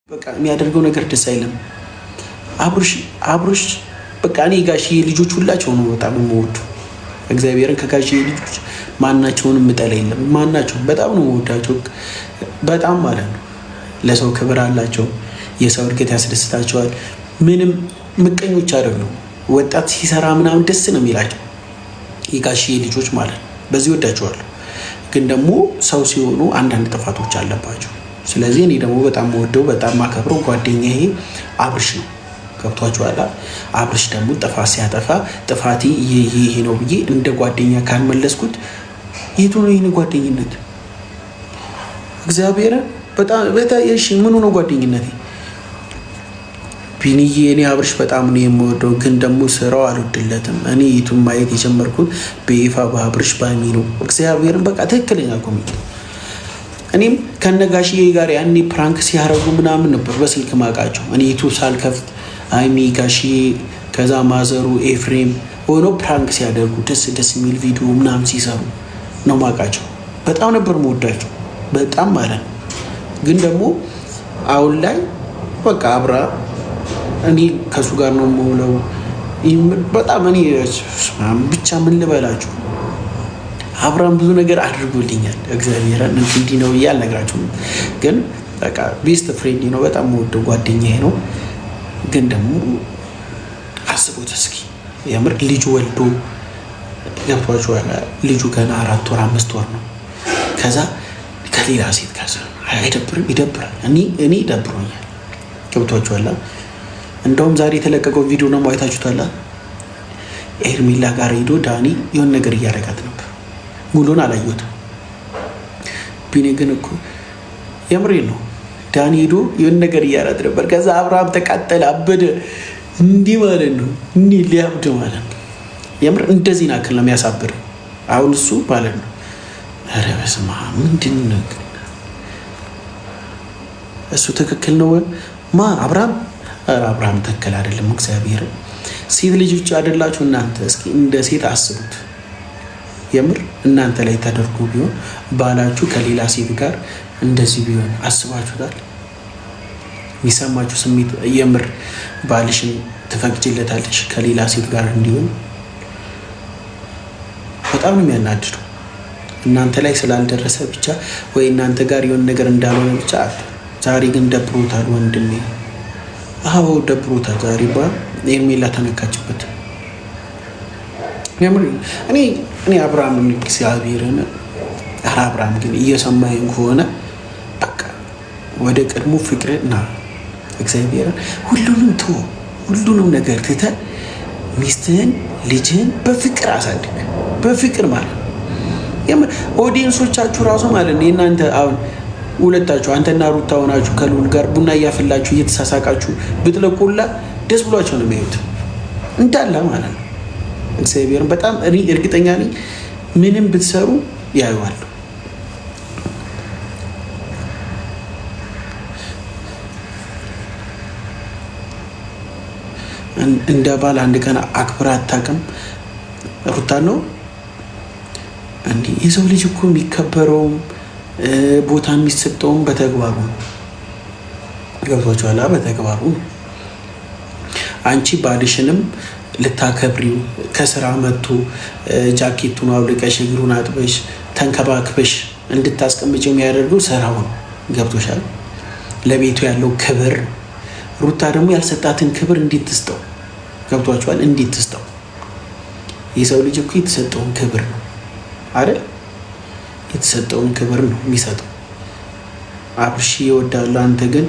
በቃ የሚያደርገው ነገር ደስ አይልም። አብርሽ በቃ እኔ ጋሽዬ ልጆች ሁላቸው ነው በጣም የምወዱ እግዚአብሔርን ከጋሽዬ ልጆች ማናቸውን የምጠላ የለም። ማናቸው በጣም ነው የምወዳቸው በጣም ማለት ነው። ለሰው ክብር አላቸው። የሰው እድገት ያስደስታቸዋል። ምንም ምቀኞች አይደሉም። ወጣት ሲሰራ ምናምን ደስ ነው የሚላቸው የጋሽዬ ልጆች ማለት ነው። በዚህ ወዳቸዋለሁ። ግን ደግሞ ሰው ሲሆኑ አንዳንድ ጥፋቶች አለባቸው። ስለዚህ እኔ ደግሞ በጣም ወደው በጣም ማከብረው ጓደኛዬ አብርሽ ነው። ገብቷችኋል? አብርሽ ደግሞ ጥፋት ሲያጠፋ ጥፋቴ ይሄ ነው ብዬ እንደ ጓደኛ ካልመለስኩት የቱ ነው ይህን ጓደኝነት? እግዚአብሔር በጣም እሺ፣ ምኑ ነው ጓደኝነት? ቢኒዬ እኔ አብርሽ በጣም ነው የምወደው፣ ግን ደግሞ ስራው አልወድለትም። እኔ ዩቱብ ማየት የጀመርኩት በይፋ በአብርሽ ባሚ ነው። እግዚአብሔርን በቃ ትክክለኛ ኮሚቴ እኔም ከነጋሽዬ ጋር ያኔ ፕራንክ ሲያረጉ ምናምን ነበር በስልክ ማውቃቸው። እኔ ዩቱብ ሳልከፍት አይሚ ጋሽዬ ከዛ ማዘሩ ኤፍሬም ሆኖ ፕራንክ ሲያደርጉ ደስ የሚል ቪዲዮ ምናምን ሲሰሩ ነው ማውቃቸው። በጣም ነበር መወዳቸው በጣም ማለት ነው። ግን ደግሞ አሁን ላይ በቃ አብራ እኔ ከሱ ጋር ነው የምውለው። በጣም እኔ ብቻ ምን ልበላችሁ አብርሃም ብዙ ነገር አድርጎልኛል። እግዚአብሔርን እንዲህ ነው ብዬ አልነግራችሁም። ግን በቃ ቤስት ፍሬንድ ነው። በጣም የምወደው ጓደኛዬ ነው። ግን ደግሞ አስቡት እስኪ የምር ልጁ ወልዶ ገብቷችኋል። ልጁ ገና 4 ወር 5 ወር ነው። ከዛ ከሌላ ሴት ጋር አይደብርም? ይደብራል። እኔ ይደብሮኛል። ገብቷችኋል። እንደውም ዛሬ የተለቀቀው ቪዲዮ ነው አይታችሁታል። ኤርሚላ ጋር ሄዶ ዳኒ የሆነ ነገር እያደረጋት ነበር። ሙሉን አላየሁትም። ቢኒ ግን እኮ የምሬ ነው። ዳኒ ሄዶ የሆነ ነገር እያደረጋት ነበር። ከዛ አብርሃም ተቃጠለ፣ አበደ። እንዲህ ማለት ነው፣ እንዲህ ሊያብድ ማለት ነው። የምር እንደዚህ ናክል ነው የሚያሳብደው። አሁን እሱ ማለት ነው። ኧረ በስመ አብ ምንድን ነው እሱ ትክክል ነው አብርሃም? ኧረ አብርሃም ትክክል አይደለም። እግዚአብሔር ሴት ልጆች አይደላችሁ እናንተ? እስኪ እንደ ሴት አስቡት። የምር እናንተ ላይ ተደርጎ ቢሆን ባላችሁ ከሌላ ሴት ጋር እንደዚህ ቢሆን አስባችሁታል? የሚሰማችሁ ስሜት የምር ባልሽን ትፈቅጂለታለሽ ከሌላ ሴት ጋር እንዲሆን? በጣም ነው የሚያናድደው። እናንተ ላይ ስላልደረሰ ብቻ ወይ እናንተ ጋር የሆነ ነገር እንዳልሆነ ብቻ። ዛሬ ግን ደብሮታል ወንድሜ። አዎ ደብሮታል። ዛሬ ኤርሜላ ተነካችበት። እኔ አብርሃም እግዚአብሔርን አብርሃም ግን እየሰማኝ ከሆነ በቃ ወደ ቀድሞ ፍቅር ና። እግዚአብሔርን ሁሉንም ነገር ትተህ ሚስትህን ልጅህን በፍቅር አሳድግ። በፍቅር ማለት ኦዲየንሶቻችሁ ራሱ ማለት ነው የእናንተ አሁን ሁለታችሁ አንተና ሩታ ሆናችሁ ከልዑል ጋር ቡና እያፈላችሁ እየተሳሳቃችሁ ብትለቁላ ደስ ብሏቸው ነው የሚያዩት እንዳለ ማለት ነው። እግዚአብሔርን በጣም እኔ እርግጠኛ ነኝ ምንም ብትሰሩ ያዩዋሉ። እንደ ባል አንድ ቀን አክብራ አታውቅም ሩታ ነው እንዲህ። የሰው ልጅ እኮ የሚከበረውም ቦታ የሚሰጠውም በተግባሩ ነው። ገብቷችኋል? በተግባሩ ነው። አንቺ ባልሽንም ልታከብሪው ከስራ መጥቶ ጃኬቱን አውልቀሽ እግሩን አጥበሽ ተንከባክበሽ እንድታስቀምጭው የሚያደርገው ስራው ነው። ገብቶሻል? ለቤቱ ያለው ክብር። ሩታ ደግሞ ያልሰጣትን ክብር እንዴት ትስጠው? ገብቷችኋል? እንዴት ትስጠው? የሰው ልጅ እኮ የተሰጠውን ክብር ነው አይደል? የተሰጠውን ክብር ነው የሚሰጠው። አብርሽ ይወዳሉ። አንተ ግን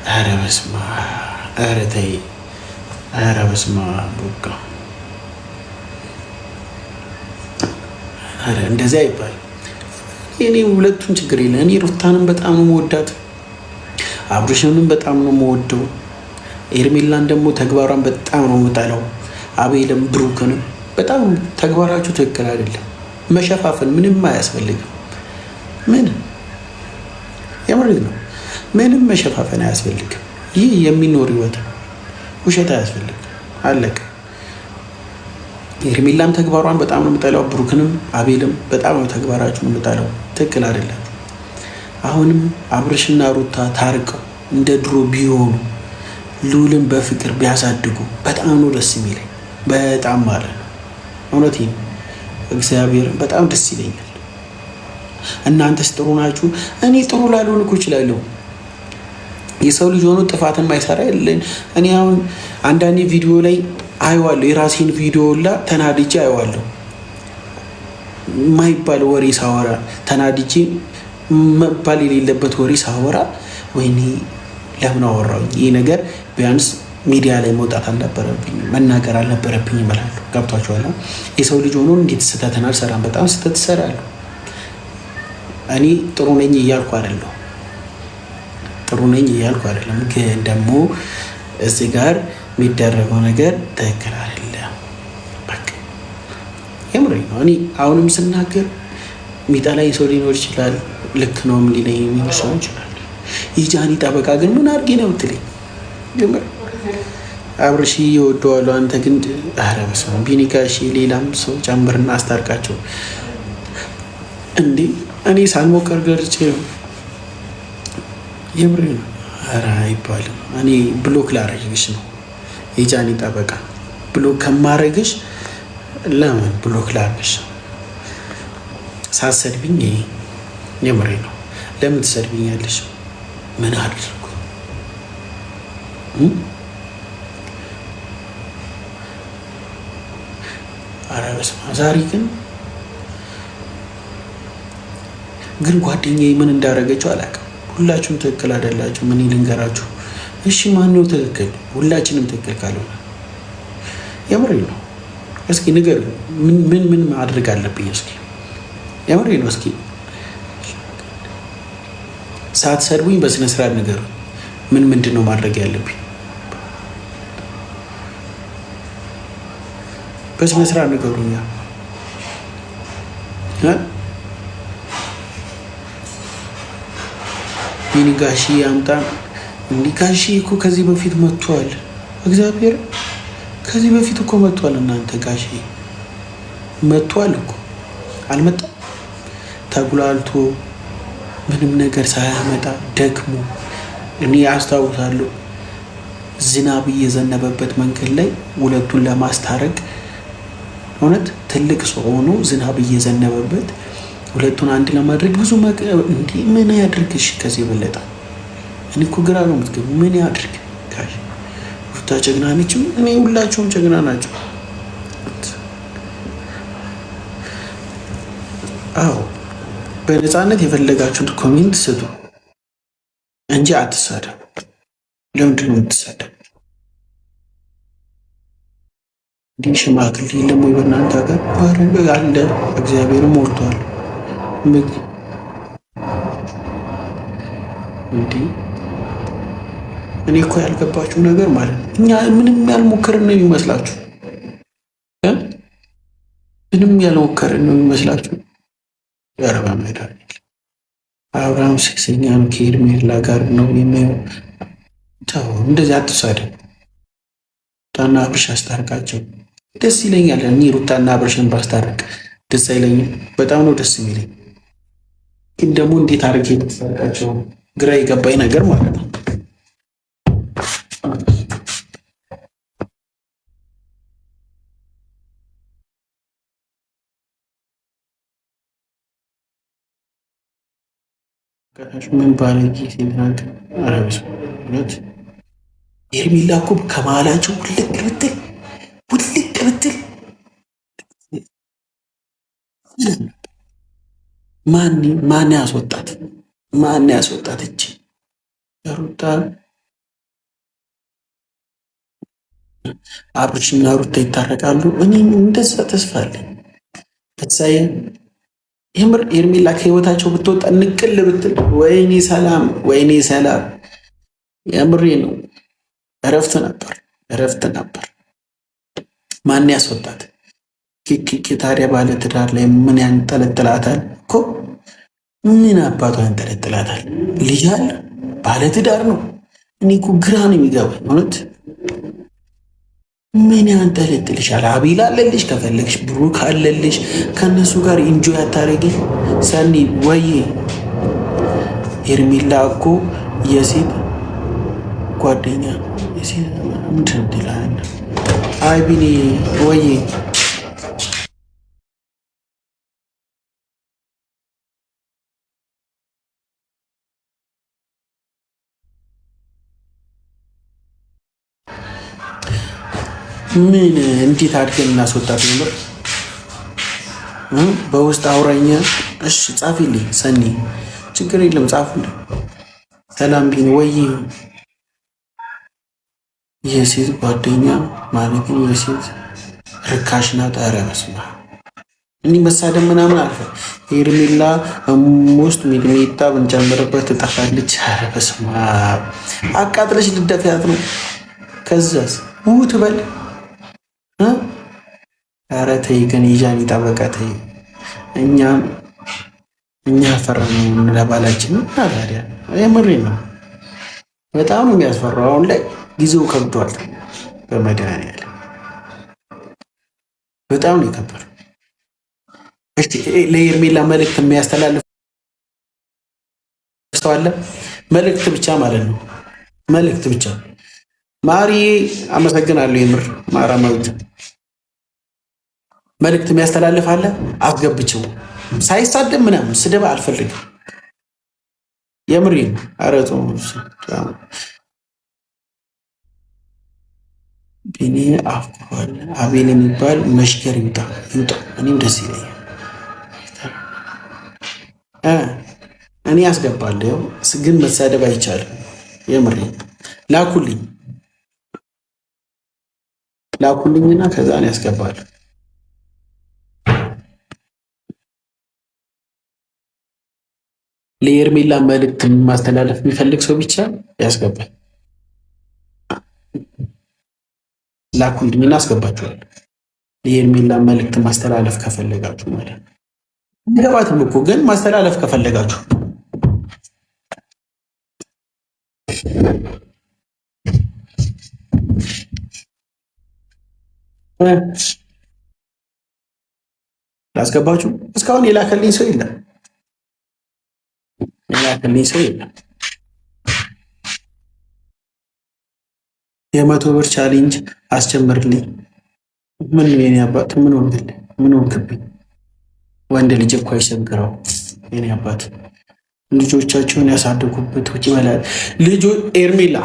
ኧረ በስመ አብ ኧረ ተይ ኧረ በስመ አብ በቃ ኧረ እንደዚያ አይባልም። እኔ ሁለቱን ችግር የለ። እኔ ሩታንም በጣም ነው መወዳት፣ አብርሽንም በጣም ነው መወደው። ኤርሜላን ደግሞ ተግባሯን በጣም ነው የምጠላው። አቤልም ብሩክንም በጣም ተግባራችሁ ትክክል አይደለም። መሸፋፈን ምንም አያስፈልግም። ምንም የምር ነው። ምንም መሸፋፈን አያስፈልግም። ይህ የሚኖር ህይወት ውሸት አያስፈልግም። አለቀ። ኤርሜላም ተግባሯን በጣም ነው የምጠላው። ብሩክንም አቤልም በጣም ነው ተግባራችሁን የምጠላው። ትክክል አይደለም። አሁንም አብርሽና ሩታ ታርቀው እንደ ድሮ ቢሆኑ ልዑልን በፍቅር ቢያሳድጉ በጣም ነው ደስ የሚለኝ። በጣም ማለት ነው። እውነቴን እግዚአብሔር በጣም ደስ ይለኛል። እናንተስ ጥሩ ናችሁ? እኔ ጥሩ ላልሆን እኮ እችላለሁ። የሰው ልጅ ሆኖ ጥፋት የማይሰራ የለን። እኔ አሁን አንዳንዴ ቪዲዮ ላይ አየዋለሁ፣ የራሴን ቪዲዮ ላ ተናድጄ አየዋለሁ። የማይባል ወሬ ሳወራ ተናድጄ መባል የሌለበት ወሬ ሳወራ ወይኔ ለምን አወራሁኝ? ይህ ነገር ቢያንስ ሚዲያ ላይ መውጣት አልነበረብኝ፣ መናገር አልነበረብኝ እላለሁ። ገብቷችኋል? የሰው ልጅ ሆኖ እንዴት ስህተትን አልሰራም? በጣም ስህተት እሰራለሁ። እኔ ጥሩ ነኝ እያልኩ አይደለሁ፣ ጥሩ ነኝ እያልኩ አይደለም። ግን ደግሞ እዚህ ጋር የሚደረገው ነገር ትክክል አይደለም። በቃ የምሬ ነው። እኔ አሁንም ስናገር የሚጠላኝ ሰው ሊኖር ይችላል። ልክ ነው ሊለኝ የሚሉ ሰው ይችላል። የጃኒ ጠበቃ ግን ምን አድርጌ ነው ብትለኝ ጀምር አብርሽ እወደዋለሁ። አንተ ግን ኧረ በስመ አብ ቢኒጋሽ ሌላም ሰው ጨምርና አስታርቃቸው እንዴ። እኔ ሳልሞከር ገርቼ ነው የምሬ ነው። ኧረ አይባልም። እኔ ብሎክ ላረግሽ ነው የጃኒ ጠበቃ። ብሎክ ከማረግሽ ለምን ብሎክ ላረግሽ? ሳትሰድብኝ የምሬ ነው። ለምን ትሰድብኛለሽ? ምን አድርጉ? ኧረ በስመ አብ ዛሬ ግን ጓደኛዬ ምን እንዳደረገችው አላውቅም። ሁላችሁም ትክክል አይደላችሁ። ምን ልንገራችሁ? እሺ ማነው ትክክል? ሁላችንም ትክክል ካልሆነ የምሬ ነው። እስኪ ንገር፣ ምን ማድረግ አለብኝ? እስኪ የምሬ ነው። እስኪ ሳትሰድቡኝ በስነ ስርዓት ንገሩ። ምንድን ነው ማድረግ ያለብኝ? በስነ ስርዓት ንገሩኛ። ሚኒ ጋሺ አምጣ። እንዲህ ጋሺ እኮ ከዚህ በፊት መጥቷል። እግዚአብሔር ከዚህ በፊት እኮ መጥቷል። እናንተ ጋሺ መጥቷል እኮ አልመጣም? ተጉላልቶ ምንም ነገር ሳያመጣ ደግሞ እኔ አስታውሳለሁ። ዝናብ እየዘነበበት መንገድ ላይ ሁለቱን ለማስታረቅ እውነት ትልቅ ሰው ሆኖ ዝናብ እየዘነበበት ሁለቱን አንድ ለማድረግ ብዙ እንዲህ ምን ያድርግሽ? ከዚህ የበለጠ እኔ እኮ ግራ ነው የምትገቡ። ምን ያድርግ? ሩታ ጀግና ነች። እኔ ሁላቸውም ጀግና ናቸው። አዎ በነፃነት የፈለጋችሁት ኮሜንት ስጡ እንጂ አትሳደቡ። ለምንድን ነው የምትሳደቡ? እንዲህ ሽማግሌ የለም ወይ በእናንተ ሀገር? አለ እግዚአብሔር ሞልቷል። እንዲህ እኔ እኮ ያልገባችሁ ነገር ማለት ነው እኛ ምንም ያልሞከርን ነው የሚመስላችሁ? ምንም ያልሞከርን ነው የሚመስላችሁ? ያረባ መሄዳል አብርሃም ሴሰኛ ነው ከሄርሜላ ጋር ነው የሚሆነው። ተው እንደዚህ አትሳደብ። ሩታና አብርሽ አስታርቃቸው። ደስ ይለኛል። እኔ ሩታና አብርሽን ባስታርቅ ደስ አይለኝም? በጣም ነው ደስ የሚለኝ። ግን ደግሞ እንዴት አድርጌ ልታስታርቃቸው ግራ የገባኝ ነገር ማለት ነው። ምን ባለጌ ሲናገ አረብስ ሁለት ሄርሜላ እኮ ከመሀላቸው ውልቅ ብትል ማን ያስወጣት? ማን ያስወጣት? እቺ ሩታ አብርሽና ሩታ ይታረቃሉ። እኔ እንደዛ ተስፋ አለኝ። ተሳየ የምር ሄርሜላ ከህይወታቸው ብትወጣ ንቅል ብትል ወይኔ ሰላም፣ ወይኔ ሰላም። የምሬ ነው። እረፍት ነበር። ማን ያስወጣት? ታዲያ ባለ ትዳር ላይ ምን ያንጠለጥላታል እኮ? ምን አባቷ ያንጠለጥላታል? ልጅ አለ፣ ባለ ትዳር ነው። እኔ እኮ ግራ ነው የሚገባኝ እውነት። ምን ያንጠለጥልሻል? አቤል አለልሽ፣ ከፈለግሽ ብሩክ አለልሽ። ከእነሱ ጋር ኢንጆይ አታረጊ? ሰኒ ወይ ሄርሜላ እኮ የሴት ጓደኛ ምንድን ትላል? አይ ቢኒ ወይ ምን እንዴት አድርገን እናስወጣት ነበር? በውስጥ አውራኛ። እሺ ጻፊልኝ ሰኒ፣ ችግር የለም ጻፉልኝ። ሰላም ቢኒ ወይ የሴት ጓደኛ ማለት የሴት ርካሽ ናት። ኧረ በስመ አብ እኔ መሳደብ ምናምን አልፈ ሄርሜላ ውስጥ ሚጥሚጣ ብንጨምርበት ትጠፋለች። ኧረ በስመ አብ አቃጥለሽ ልደፊያት ነው። ከዛስ ውት በል። ኧረ ተይ ግን ይዣን ይጠበቃ ተይ። እኛ ፈረነው ለባላችን እና ታዲያ የምሬ ነው። በጣም ነው የሚያስፈራው። አሁን ላይ ጊዜው ከብዷል። በመድኃኒዓለም በጣም ነው የከበደው። ለሄርሜላ መልእክት የሚያስተላልፍ ሰው አለ? መልእክት ብቻ ማለት ነው። መልእክት ብቻ። ማሪ አመሰግናለሁ። የምር ማራማዊት መልእክት የሚያስተላልፍ አለ? አስገብችው ሳይሳደብ ምናምን ስድብ አልፈልግም። የምር አረቶ ቢኒ አፍሯል። አቤል የሚባል መሽገር ይውጣ። እኔም ደስ ይለኛል። እኔ ያስገባለሁ ግን መሳደብ አይቻልም። የምሬ ላኩልኝና ከዛ ነው ያስገባለሁ። ለሄርሜላ መልእክት ማስተላለፍ የሚፈልግ ሰው ብቻ ያስገባል። ላኩልኝና አስገባችኋል። ለሄርሜላ መልእክት ማስተላለፍ ከፈለጋችሁ ማለት ነው። ገባትም እኮ ግን ማስተላለፍ ከፈለጋችሁ ላስገባችሁ። እስካሁን የላከልኝ ሰው የለም። የመቶ ብር ቻሌንጅ አስጀምርልኝ። ምን የኔ አባት ምን ሆንክልኝ? ምን ሆንክብኝ? ወንድ ልጅ እኮ አይቸግረው የኔ አባት። ልጆቻቸውን ያሳደጉበት ውጭ ይበላል። ልጁ ኤርሜላ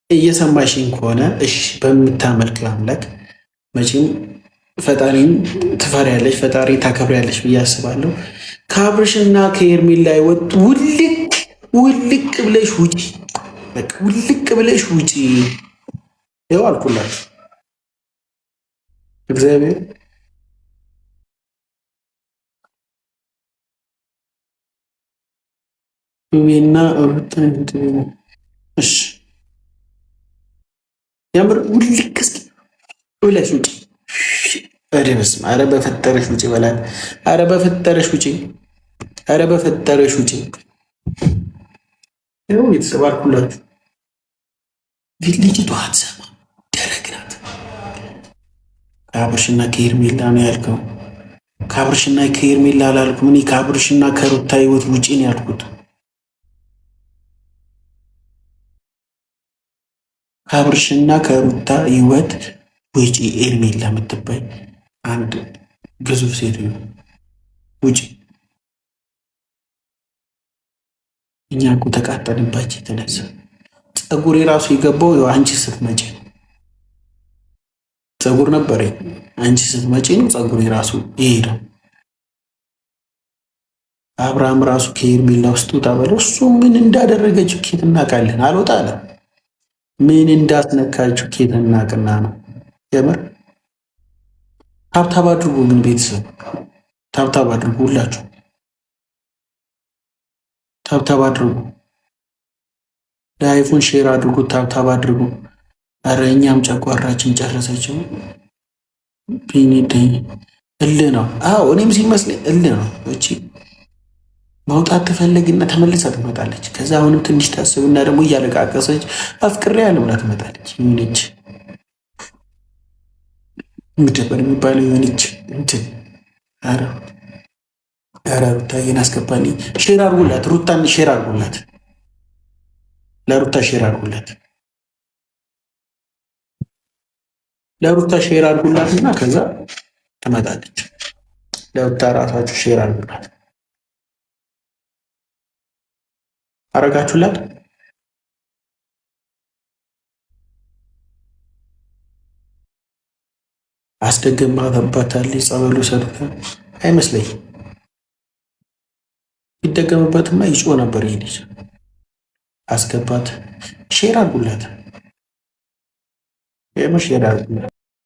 እየሰማሽኝ ከሆነ እሺ፣ በምታመልክ አምላክ መቼም ፈጣሪን ትፈሪያለሽ፣ ፈጣሪ ታከብሪያለሽ ብዬ አስባለሁ። ከአብርሽና ከኤርሜላ ይወጡ ውልቅ ብለሽ ውጪ፣ ውልቅ ብለሽ ውጪ። ይኸው አልኩላችሁ እግዚአብሔር ና እሺ፣ የምር ውልቅ ብለሽ ውጪ። ኧረ በስመ አብ! ኧረ በፈጠረሽ ውጪ በላት። ኧረ በፈጠረሽ ውጪ። ኧረ በፈጠረሽ ውጪ። ይኸው ቤተሰብ አልኩላችሁ። ልጅቷ አትሰማ፣ ደረግ ናት። ከአብርሽና ከሄርሜላ ነው ያልከው። ከአብርሽና ከሄርሜላ አላልኩም እኔ። ከአብርሽና ከሩታ ህይወት ውጪ ነው ያልኩት። ከአብርሽና ከሩታ ህይወት ውጪ። ኤርሜላ የምትባይ አንድ ግዙፍ ሴትዮ ውጪ። እኛ እኮ ተቃጠልባቸው የተነሳ ፀጉር የራሱ የገባው አንቺ ስትመጪ ነው። ፀጉር ነበረ አንቺ ስትመጪ ነው ፀጉር የራሱ ይሄዳል። አብርሃም ራሱ ከሄርሜላ ውስጥ ውጣ በለው። እሱ ምን እንዳደረገችው ኬት እናውቃለን? አልወጣ አለ። ምን እንዳስነካችው ኬት እናቅና ነው። የምር ታብታብ አድርጉ። ግን ቤተሰብ ታብታብ አድርጉ። ሁላችሁ ታብታብ አድርጉ። ለአይፎን ሼር አድርጉ። ታብታብ አድርጉ። ኧረ እኛም ጨጓራችን ጨረሰችው። ቢኒደኝ እልህ ነው። አዎ እኔም ሲመስለኝ እልህ ነው። እቺ መውጣት ትፈልግና ተመልሳ ትመጣለች። ከዛ አሁንም ትንሽ ታስብና ደግሞ እያለቃቀሰች አፍቅሬ ያለው ብላ ትመጣለች። ይሁንች ምደበር የሚባለው የሆነች እንትን ኧረ ሩታዬን አስገባልኝ። ሼር አድርጉላት። ሩታን ሼር አድርጉላት። ለሩታ ሼር አድርጉለት፣ ለሩታ ሼር አድርጉላትና ከዛ ትመጣለች። ለሩታ ራሳችሁ ሼር አድርጉላት። አረጋችሁላት? አስደግማባታለች። ጸበሉ ሰዱት አይመስለኝም። ቢደገምበትማ ይጮህ ነበር። ይሄ ልጅ አስገባት። ሼር አድርጉላት፣ የምር ሼር አድርጉላት።